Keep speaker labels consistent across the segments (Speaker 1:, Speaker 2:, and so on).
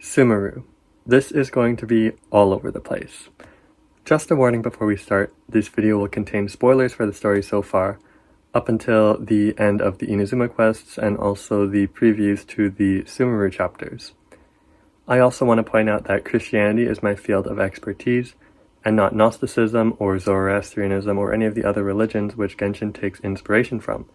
Speaker 1: Sumeru. This is going to be all over the place. Just a warning before we start, this video will contain spoilers for the story so far, up until the end of the Inazuma quests and also the previews to the Sumeru chapters. I also want to point out that Christianity is my field of expertise, and not Gnosticism or Zoroastrianism or any of the other religions which Genshin takes inspiration from.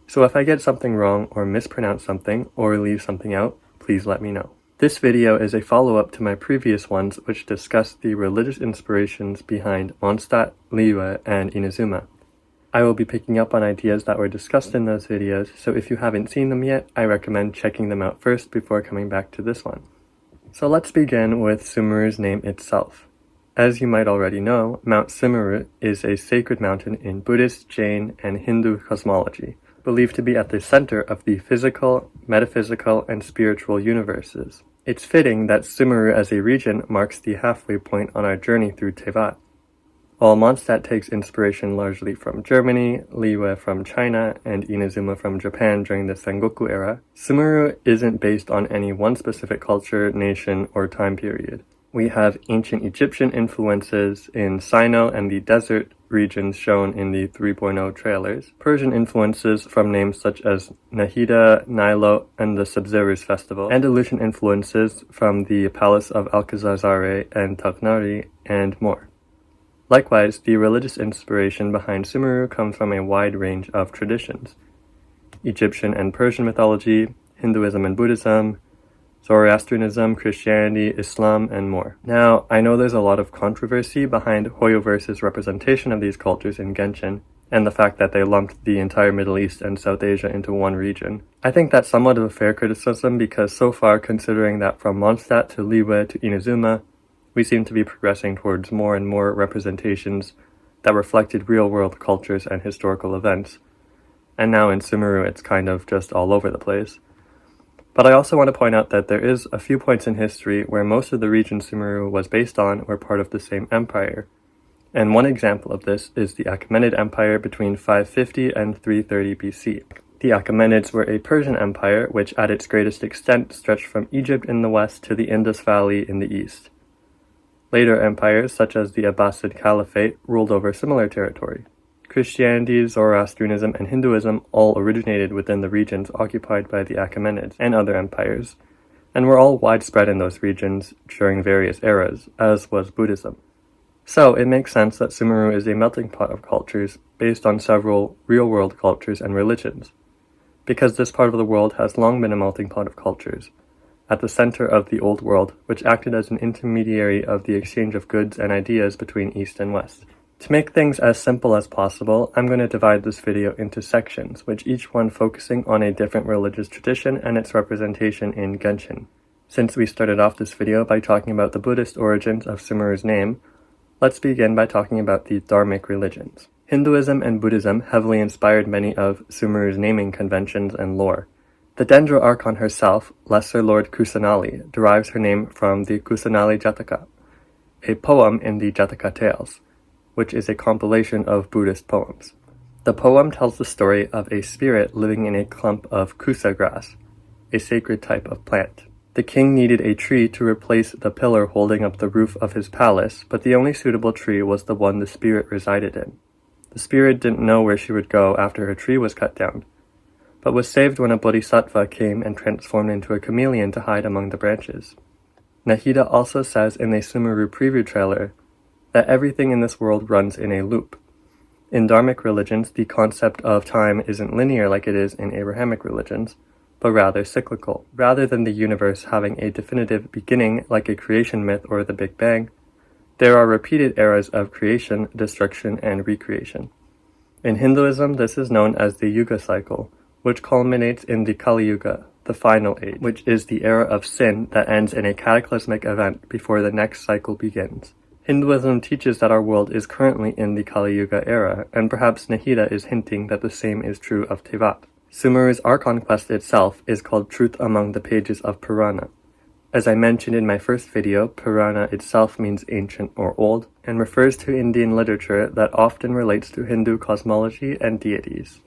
Speaker 1: So if I get something wrong or mispronounce something or leave something out, please let me know. This video is a follow-up to my previous ones which discussed the religious inspirations behind Mondstadt, Liyue, and Inazuma. I will be picking up on ideas that were discussed in those videos, so if you haven't seen them yet, I recommend checking them out first before coming back to this one. So let's begin with Sumeru's name itself. As you might already know, Mount Sumeru is a sacred mountain in Buddhist, Jain, and Hindu cosmology, believed to be at the center of the physical, metaphysical, and spiritual universes. It's fitting that Sumeru as a region marks the halfway point on our journey through Teyvat. While Mondstadt takes inspiration largely from Germany, Liyue from China, and Inazuma from Japan during the Sengoku era, Sumeru isn't based on any one specific culture, nation, or time period. We have ancient Egyptian influences in Sino and the desert regions shown in the 3.0 trailers, Persian influences from names such as Anahita, Nilo, and the Sabzeruz festival, Andalusian influences from the Palace of Alcazar and Taknari, and more. Likewise, the religious inspiration behind Sumeru comes from a wide range of traditions: Egyptian and Persian mythology, Hinduism and Buddhism, Zoroastrianism, Christianity, Islam, and more. Now, I know there's a lot of controversy behind Hoyoverse's representation of these cultures in Genshin, and the fact that they lumped the entire Middle East and South Asia into one region. I think that's somewhat of a fair criticism because so far, considering that from Mondstadt to Liyue to Inazuma, we seem to be progressing towards more and more representations that reflected real-world cultures and historical events. And now in Sumeru, it's kind of just all over the place. But I also want to point out that there is a few points in history where most of the regions Sumeru was based on were part of the same empire. And one example of this is the Achaemenid Empire between 550 and 330 BC. The Achaemenids were a Persian empire which at its greatest extent stretched from Egypt in the west to the Indus Valley in the east. Later empires such as the Abbasid Caliphate ruled over similar territory. Christianity, Zoroastrianism, and Hinduism all originated within the regions occupied by the Achaemenids and other empires, and were all widespread in those regions during various eras, as was Buddhism. So it makes sense that Sumeru is a melting pot of cultures based on several real-world cultures and religions, because this part of the world has long been a melting pot of cultures, at the center of the Old World, which acted as an intermediary of the exchange of goods and ideas between East and West. To make things as simple as possible, I'm going to divide this video into sections, which each one focusing on a different religious tradition and its representation in Genshin. Since we started off this video by talking about the Buddhist origins of Sumeru's name, let's begin by talking about the Dharmic religions. Hinduism and Buddhism heavily inspired many of Sumeru's naming conventions and lore. The Dendro Archon herself, Lesser Lord Kusanali, derives her name from the Kusanali Jataka, a poem in the Jataka Tales, which is a compilation of Buddhist poems. The poem tells the story of a spirit living in a clump of kusa grass, a sacred type of plant. The king needed a tree to replace the pillar holding up the roof of his palace, but the only suitable tree was the one the spirit resided in. The spirit didn't know where she would go after her tree was cut down, but was saved when a bodhisattva came and transformed into a chameleon to hide among the branches. Nahida also says in a Sumeru preview trailer that everything in this world runs in a loop. In Dharmic religions, the concept of time isn't linear like it is in Abrahamic religions, but rather cyclical. Rather than the universe having a definitive beginning like a creation myth or the Big Bang, there are repeated eras of creation, destruction, and recreation. In Hinduism, this is known as the Yuga cycle, which culminates in the Kali Yuga, the final age, which is the era of sin that ends in a cataclysmic event before the next cycle begins. Hinduism teaches that our world is currently in the Kali Yuga era, and perhaps Nahida is hinting that the same is true of Teyvat. Sumeru's Archon quest itself is called Truth Among the Pages of Purana. As I mentioned in my first video, Purana itself means ancient or old, and refers to Indian literature that often relates to Hindu cosmology and deities.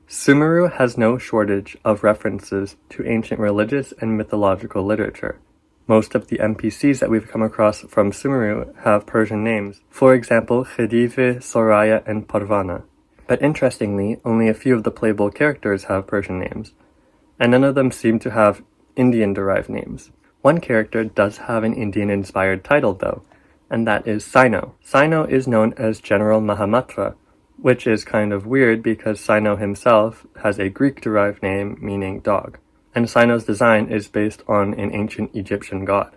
Speaker 1: Sumeru has no shortage of references to ancient religious and mythological literature. Most of the NPCs that we've come across from Sumeru have Persian names. For example, Khedive, Soraya, and Parvana. But interestingly, only a few of the playable characters have Persian names, and none of them seem to have Indian-derived names. One character does have an Indian-inspired title though, and that is Sino. Sino is known as General Mahamatra, which is kind of weird because Sino himself has a Greek-derived name meaning dog, and Sino's design is based on an ancient Egyptian god.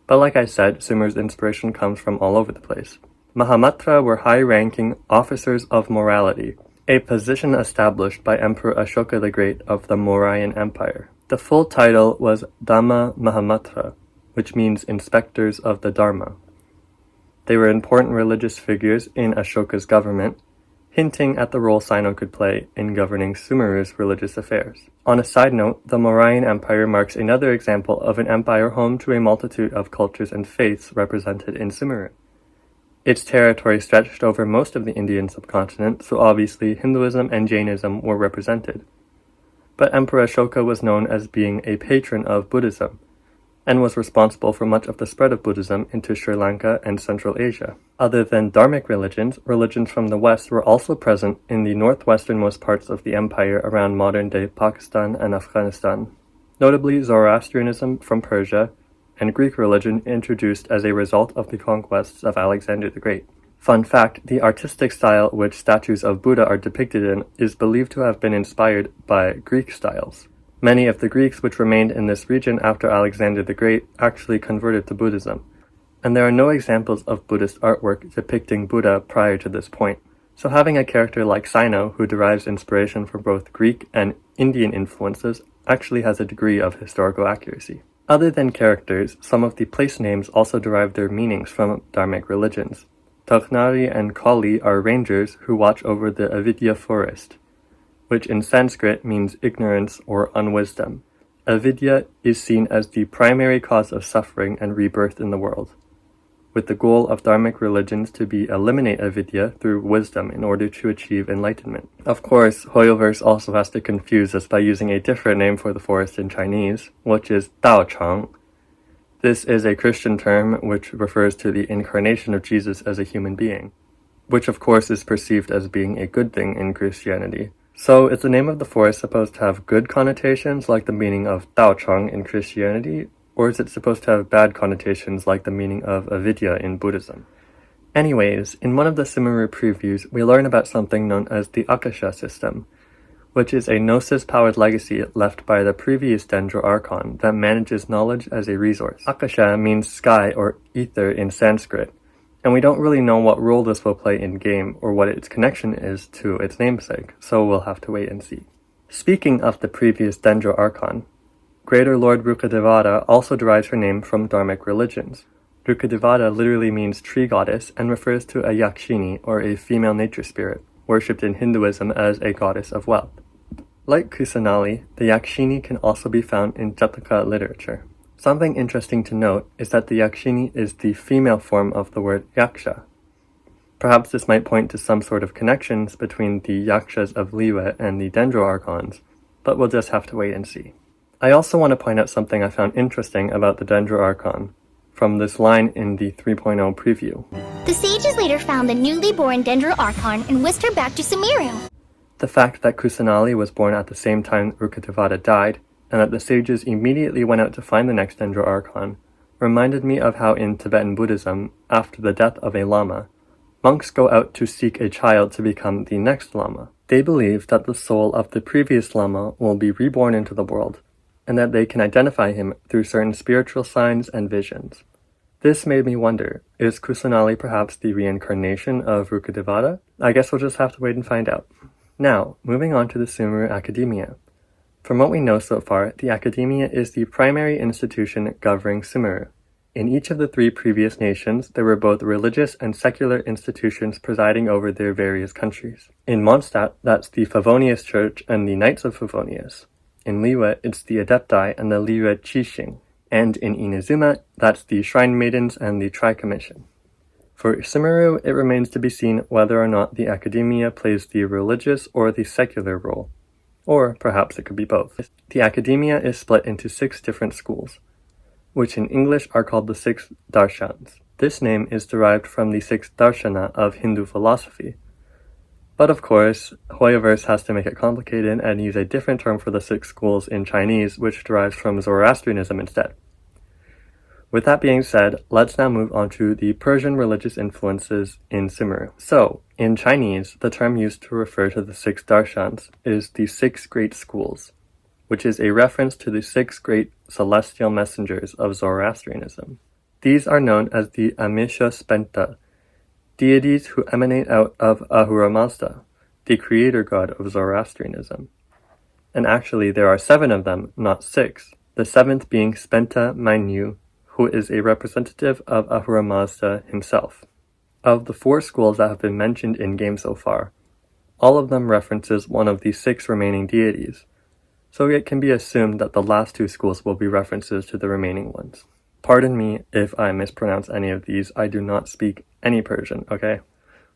Speaker 1: But like I said, Sumeru's inspiration comes from all over the place. Mahamatra were high-ranking officers of morality, a position established by Emperor Ashoka the Great of the Mauryan Empire. The full title was Dhamma Mahamatra, which means inspectors of the Dharma. They were important religious figures in Ashoka's government, hinting at the role Sino could play in governing Sumeru's religious affairs. On a side note, the Mauryan Empire marks another example of an empire home to a multitude of cultures and faiths represented in Sumeru. Its territory stretched over most of the Indian subcontinent, so obviously Hinduism and Jainism were represented. But Emperor Ashoka was known as being a patron of Buddhism, and was responsible for much of the spread of Buddhism into Sri Lanka and Central Asia. Other than dharmic religions, religions from the West were also present in the northwesternmost parts of the empire around modern-day Pakistan and Afghanistan, notably Zoroastrianism from Persia, and Greek religion introduced as a result of the conquests of Alexander the Great. Fun fact, the artistic style which statues of Buddha are depicted in is believed to have been inspired by Greek styles. Many of the Greeks which remained in this region after Alexander the Great actually converted to Buddhism, and there are no examples of Buddhist artwork depicting Buddha prior to this point. So having a character like Sino, who derives inspiration from both Greek and Indian influences, actually has a degree of historical accuracy. Other than characters, some of the place names also derive their meanings from dharmic religions. Taghnari and Kali are rangers who watch over the avidya forest, which in Sanskrit means ignorance or unwisdom. Avidya is seen as the primary cause of suffering and rebirth in the world, with the goal of dharmic religions to be eliminate avidya through wisdom in order to achieve enlightenment. Of course, Hoyoverse also has to confuse us by using a different name for the forest in Chinese, which is Daochang. This is a Christian term which refers to the incarnation of Jesus as a human being, which of course is perceived as being a good thing in Christianity. So is the name of the forest supposed to have good connotations like the meaning of Daochang in Christianity, or is it supposed to have bad connotations like the meaning of avidya in Buddhism? Anyways, in one of the Sumeru previews, we learn about something known as the Akasha system, which is a Gnosis-powered legacy left by the previous Dendro Archon that manages knowledge as a resource. Akasha means sky or ether in Sanskrit, and we don't really know what role this will play in-game or what its connection is to its namesake, so we'll have to wait and see. Speaking of the previous Dendro Archon, Greater Lord Rukadevada also derives her name from dharmic religions. Rukadevada literally means tree goddess and refers to a yakshini, or a female nature spirit, worshipped in Hinduism as a goddess of wealth. Like Kusanali, the yakshini can also be found in Jataka literature. Something interesting to note is that the yakshini is the female form of the word yaksha. Perhaps this might point to some sort of connections between the yakshas of Liwa and the Dendro Archons, but we'll just have to wait and see. I also want to point out something I found interesting about the Dendro Archon, from this line in the 3.0 preview.
Speaker 2: The sages later found the newly born Dendro Archon and whisked her back to Sumeru.
Speaker 1: The fact that Kusanali was born at the same time Rukadevada died, and that the sages immediately went out to find the next Dendro Archon, reminded me of how in Tibetan Buddhism, after the death of a lama, monks go out to seek a child to become the next lama. They believe that the soul of the previous lama will be reborn into the world, and that they can identify him through certain spiritual signs and visions. This made me wonder, is Kusanali perhaps the reincarnation of Rukadevada? I guess we'll just have to wait and find out. Now, moving on to the Sumeru Academia. From what we know so far, the Academia is the primary institution governing Sumeru. In each of the three previous nations, there were both religious and secular institutions presiding over their various countries. In Mondstadt, that's the Favonius Church and the Knights of Favonius. In Liwa, it's the Adepti and the Liwa Chishing. And in Inazuma, that's the Shrine Maidens and the Tri-Commission. For Sumeru, it remains to be seen whether or not the Academia plays the religious or the secular role. Or perhaps it could be both. The Academia is split into 6 different schools. which in English are called the 6 darshans. This name is derived from the 6 darshana of Hindu philosophy. But of course, Hoyoverse has to make it complicated and use a different term for the 6 schools in Chinese, which derives from Zoroastrianism instead. With that being said, let's now move on to the Persian religious influences in Sumeru. So, in Chinese, the term used to refer to the 6 darshans is the 6 great schools, which is a reference to the 6 great celestial messengers of Zoroastrianism. These are known as the Amisha Spenta, deities who emanate out of Ahura Mazda, the creator god of Zoroastrianism. And actually there are 7 of them, not 6, the 7th being Spenta Mainyu, who is a representative of Ahura Mazda himself. Of the 4 schools that have been mentioned in-game so far, all of them references one of the 6 remaining deities, so it can be assumed that the last 2 schools will be references to the remaining ones. Pardon me if I mispronounce any of these, I do not speak any Persian, okay?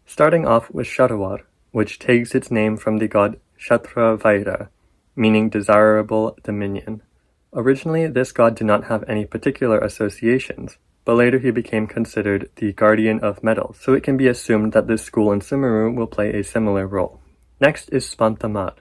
Speaker 1: Starting off with Shatawar, which takes its name from the god Kshatravaira, meaning desirable dominion. Originally, this god did not have any particular associations, but later he became considered the guardian of metals, so it can be assumed that this school in Sumeru will play a similar role. Next is Spantamad,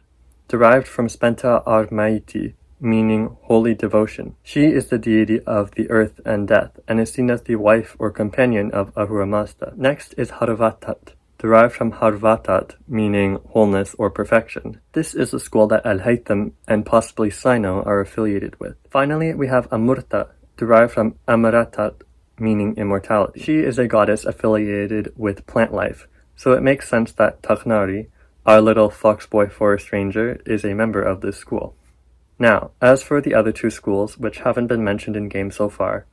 Speaker 1: derived from Spenta Armaiti, meaning holy devotion. She is the deity of the earth and death, and is seen as the wife or companion of Ahura Mazda. Next is Harvatat, derived from Harvatat, meaning wholeness or perfection. This is the school that al-haitham and possibly Sino are affiliated with. Finally, we have Amurta, derived from Amaratat, meaning immortality. She is a goddess affiliated with plant life, so it makes sense that Takhnari, our little foxboy forest ranger, is a member of this school. Now, as for the other 2 schools, which haven't been mentioned in-game so far,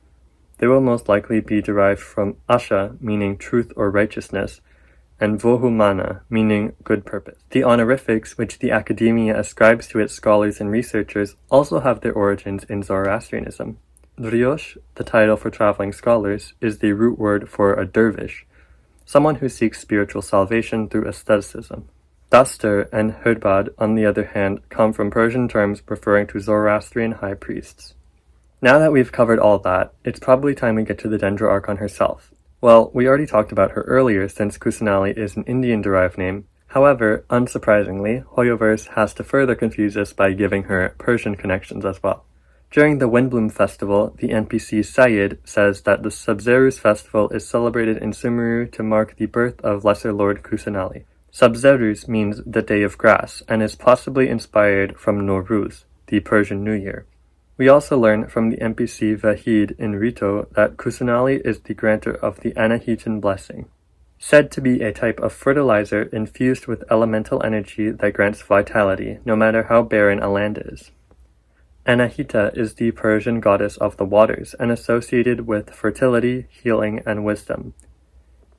Speaker 1: they will most likely be derived from Asha, meaning truth or righteousness, and Vohumana, meaning good purpose. The honorifics which the Academia ascribes to its scholars and researchers also have their origins in Zoroastrianism. Driosh, the title for traveling scholars, is the root word for a dervish, someone who seeks spiritual salvation through asceticism. Dastur and Hudbad, on the other hand, come from Persian terms referring to Zoroastrian high priests. Now that we've covered all that, it's probably time we get to the Dendro Archon herself. Well, we already talked about her earlier since Kusanali is an Indian-derived name. However, unsurprisingly, Hoyoverse has to further confuse us by giving her Persian connections as well. During the Windbloom Festival, the NPC Sayid says that the Sabzeruz festival is celebrated in Sumeru to mark the birth of Lesser Lord Kusanali. Sabzeruz means the day of grass, and is possibly inspired from Nowruz, the Persian New Year. We also learn from the NPC Vahid in Rito that Kusanali is the grantor of the Anahitan blessing, said to be a type of fertilizer infused with elemental energy that grants vitality, no matter how barren a land is. Anahita is the Persian goddess of the waters, and associated with fertility, healing, and wisdom.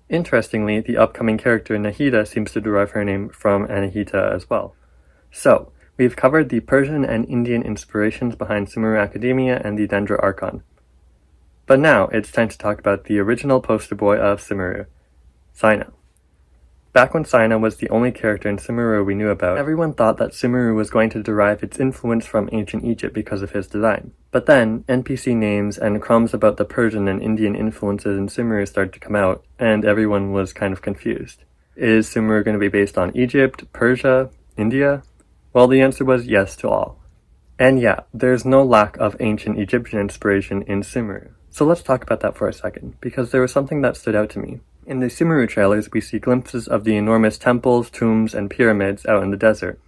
Speaker 1: Interestingly, the upcoming character Nahida seems to derive her name from Anahita as well. So, we've covered the Persian and Indian inspirations behind Sumeru Academia and the Dendro Archon. But now, it's time to talk about the original poster boy of Sumeru, Sino. Back when Sino was the only character in Sumeru we knew about, everyone thought that Sumeru was going to derive its influence from ancient Egypt because of his design. But then, NPC names and crumbs about the Persian and Indian influences in Sumeru started to come out, and everyone was kind of confused. Is Sumeru going to be based on Egypt, Persia, India? Well, the answer was yes to all. And yeah, there's no lack of ancient Egyptian inspiration in Sumeru. So let's talk about that for a second, because there was something that stood out to me. In the Sumeru trailers, we see glimpses of the enormous temples, tombs, and pyramids out in the desert,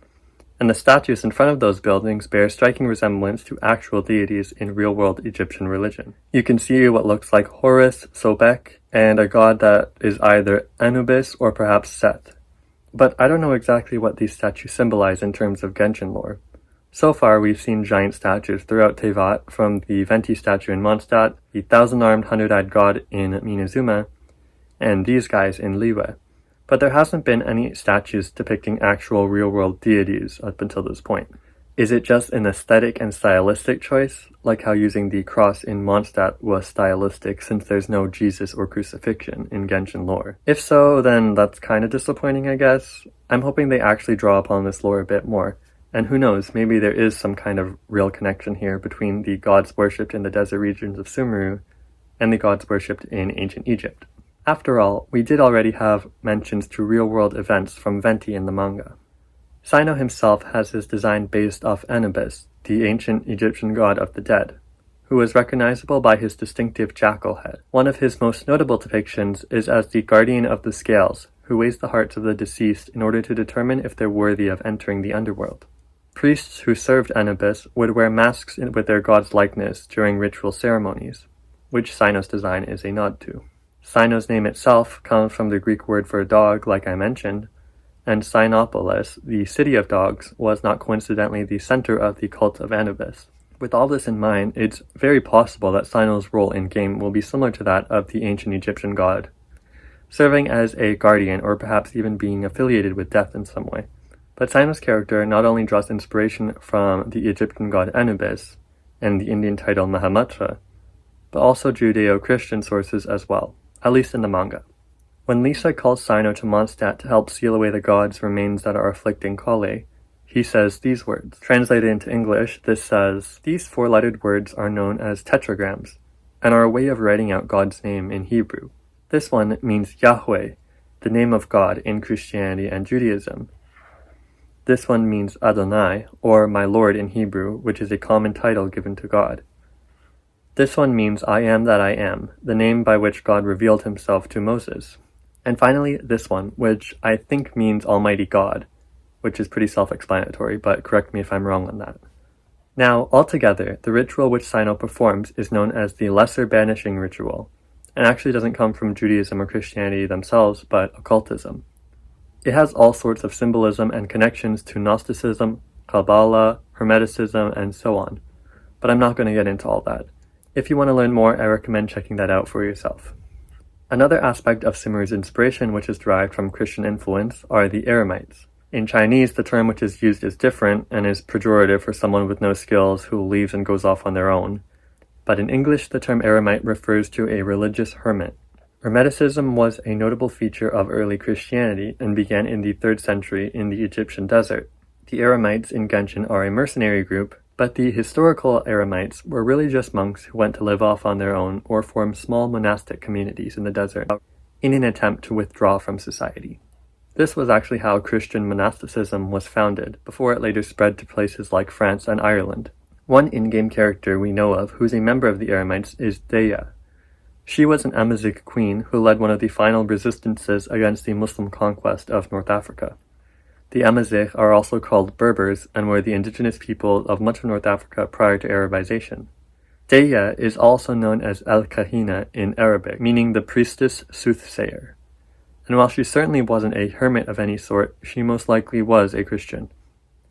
Speaker 1: and the statues in front of those buildings bear striking resemblance to actual deities in real-world Egyptian religion. You can see what looks like Horus, Sobek, and a god that is either Anubis or perhaps Set. But I don't know exactly what these statues symbolize in terms of Genshin lore. So far, we've seen giant statues throughout Tevat, from the Venti statue in Mondstadt, the thousand-armed hundred-eyed god in Minazuma, and these guys in Liyue. But there hasn't been any statues depicting actual real-world deities up until this point. Is it just an aesthetic and stylistic choice, like how using the cross in Mondstadt was stylistic since there's no Jesus or crucifixion in Genshin lore? If so, then that's kinda disappointing, I guess. I'm hoping they actually draw upon this lore a bit more, And who knows, maybe there is some kind of real connection here between the gods worshipped in the desert regions of Sumeru and the gods worshipped in ancient Egypt. After all, we did already have mentions to real-world events from Venti in the manga. Sino himself has his design based off Anubis, the ancient Egyptian god of the dead, who was recognizable by his distinctive jackal head. One of his most notable depictions is as the guardian of the scales, who weighs the hearts of the deceased in order to determine if they're worthy of entering the underworld. Priests who served Anubis would wear masks with their god's likeness during ritual ceremonies, which Sino's design is a nod to. Sino's name itself comes from the Greek word for dog, like I mentioned, and Sinopolis, the city of dogs, was not coincidentally the center of the cult of Anubis. With all this in mind, it's very possible that Sino's role in-game will be similar to that of the ancient Egyptian god, serving as a guardian or perhaps even being affiliated with death in some way. But Sino's character not only draws inspiration from the Egyptian god Anubis and the Indian title Mahamatra, but also Judeo-Christian sources as well, at least in the manga. When Lisa calls Sino to Mondstadt to help seal away the god's remains that are afflicting Kale, he says these words. Translated into English, this says, "These four-lettered words are known as Tetrograms, and are a way of writing out God's name in Hebrew. This one means Yahweh, the name of God in Christianity and Judaism. This one means Adonai, or my Lord in Hebrew, which is a common title given to God. This one means I am that I am, the name by which God revealed himself to Moses. And finally, this one, which I think means Almighty God, which is pretty self-explanatory, but correct me if I'm wrong on that. Now, altogether, the ritual which Sino performs is known as the Lesser Banishing Ritual, and actually doesn't come from Judaism or Christianity themselves, but occultism. It has all sorts of symbolism and connections to Gnosticism, Kabbalah, Hermeticism, and so on, but I'm not going to get into all that. If you want to learn more, I recommend checking that out for yourself. Another aspect of Sumeru's inspiration which is derived from Christian influence are the Eramites. In Chinese, the term which is used is different and is pejorative for someone with no skills who leaves and goes off on their own. But in English, the term Eremite refers to a religious hermit. Hermeticism was a notable feature of early Christianity and began in the 3rd century in the Egyptian desert. The Eramites in Genshin are a mercenary group, but the historical Eramites were really just monks who went to live off on their own or form small monastic communities in the desert in an attempt to withdraw from society. This was actually how Christian monasticism was founded, before it later spread to places like France and Ireland. One in-game character we know of who's a member of the Eramites is Dea. She was an Amazigh queen who led one of the final resistances against the Muslim conquest of North Africa. The Amazigh are also called Berbers and were the indigenous people of much of North Africa prior to Arabization. Dea is also known as al-kahina in Arabic, meaning the priestess soothsayer. And while she certainly wasn't a hermit of any sort, she most likely was a Christian.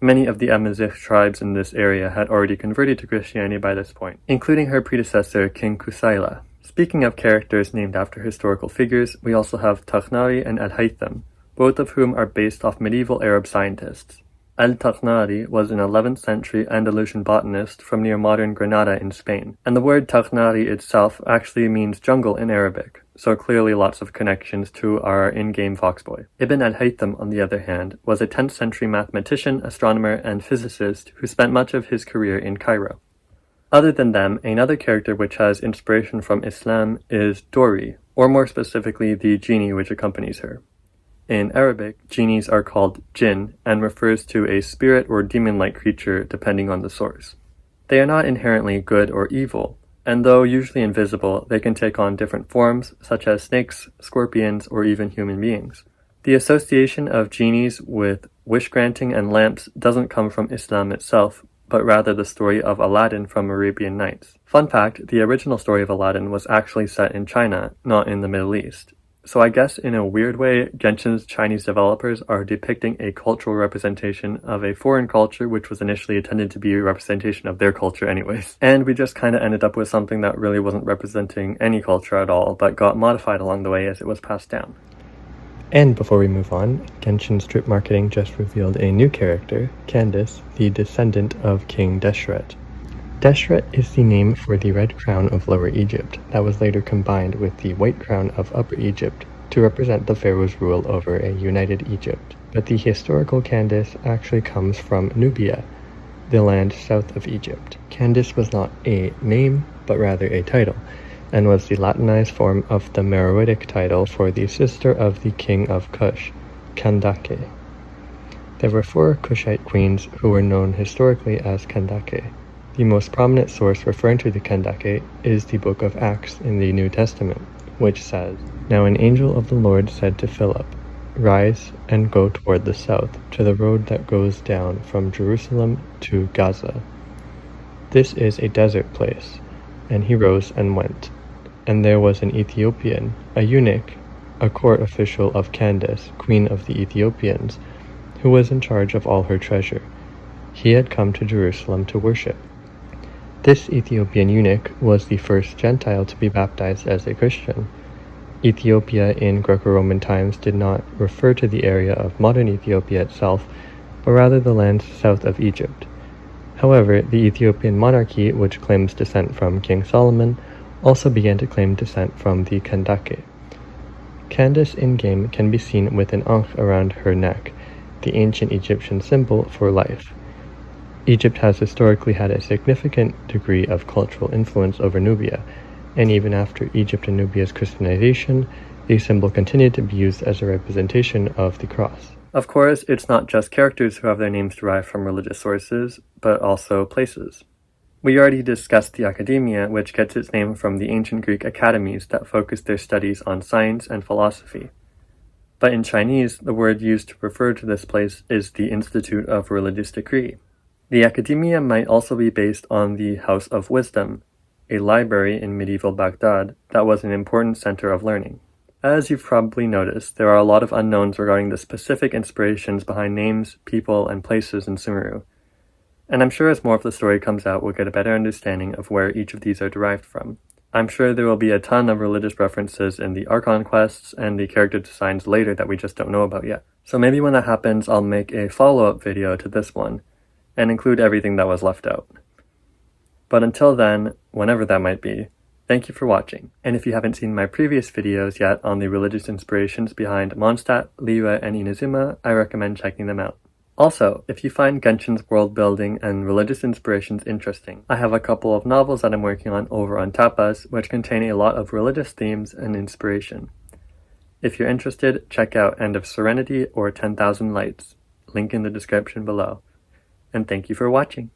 Speaker 1: Many of the Amazigh tribes in this area had already converted to Christianity by this point, including her predecessor King Kusaila. Speaking of characters named after historical figures, we also have Takhnari and al-haitham, both of whom are based off medieval Arab scientists. Al-Takhnari was an 11th century Andalusian botanist from near modern Granada in Spain, and the word Takhnari itself actually means jungle in Arabic, so clearly lots of connections to our in-game Foxboy. Ibn al-Haytham, on the other hand, was a 10th century mathematician, astronomer, and physicist who spent much of his career in Cairo. Other than them, another character which has inspiration from Islam is Dori, or more specifically the genie which accompanies her. In Arabic, genies are called jinn and refers to a spirit or demon-like creature depending on the source. They are not inherently good or evil, and though usually invisible, they can take on different forms, such as snakes, scorpions, or even human beings. The association of genies with wish-granting and lamps doesn't come from Islam itself, but rather the story of Aladdin from Arabian Nights. Fun fact, the original story of Aladdin was actually set in China, not in the Middle East. So I guess in a weird way, Genshin's Chinese developers are depicting a cultural representation of a foreign culture which was initially intended to be a representation of their culture anyways. And we just kind of ended up with something that really wasn't representing any culture at all, but got modified along the way as it was passed down. And before we move on, Genshin Strip Marketing just revealed a new character, Candice, the descendant of King Deshret. Deshret is the name for the red crown of Lower Egypt that was later combined with the white crown of Upper Egypt to represent the pharaoh's rule over a united Egypt. but the historical Candice actually comes from Nubia, the land south of Egypt. Candice was not a name, but rather a title, and was the Latinized form of the Meroitic title for the sister of the king of Kush, Kandake. There were 4 Kushite queens who were known historically as Kandake. The most prominent source referring to the Kandake is the book of Acts in the New Testament, which says, "Now an angel of the Lord said to Philip, 'Rise and go toward the south, to the road that goes down from Jerusalem to Gaza. This is a desert place.' And he rose and went. And there was an Ethiopian, a eunuch, a court official of Candice, queen of the Ethiopians, who was in charge of all her treasure. He had come to Jerusalem to worship. This Ethiopian eunuch was the first Gentile to be baptized as a Christian. Ethiopia in Greco-Roman times did not refer to the area of modern Ethiopia itself, but rather the lands south of Egypt. However, the Ethiopian monarchy, which claims descent from King Solomon, also began to claim descent from the Kandake. Candice in-game can be seen with an ankh around her neck, the ancient Egyptian symbol for life. Egypt has historically had a significant degree of cultural influence over Nubia, and even after Egypt and Nubia's Christianization, the symbol continued to be used as a representation of the cross. Of course, it's not just characters who have their names derived from religious sources, but also places. We already discussed the Academia, which gets its name from the ancient Greek academies that focused their studies on science and philosophy. But in Chinese, the word used to refer to this place is the Institute of Religious Decree. The Academia might also be based on the House of Wisdom, a library in medieval Baghdad that was an important center of learning. As you've probably noticed, there are a lot of unknowns regarding the specific inspirations behind names, people, and places in Sumeru. And I'm sure as more of the story comes out, we'll get a better understanding of where each of these are derived from. I'm sure there will be a ton of religious references in the Archon quests and the character designs later that we just don't know about yet. So maybe when that happens, I'll make a follow-up video to this one, and include everything that was left out. But until then, whenever that might be, thank you for watching. And if you haven't seen my previous videos yet on the religious inspirations behind Mondstadt, Liyue, and Inazuma, I recommend checking them out. Also, if you find Genshin's world building and religious inspirations interesting, I have a couple of novels that I'm working on over on Tapas, which contain a lot of religious themes and inspiration. If you're interested, check out End of Serenity or 10,000 Lights, link in the description below. And thank you for watching.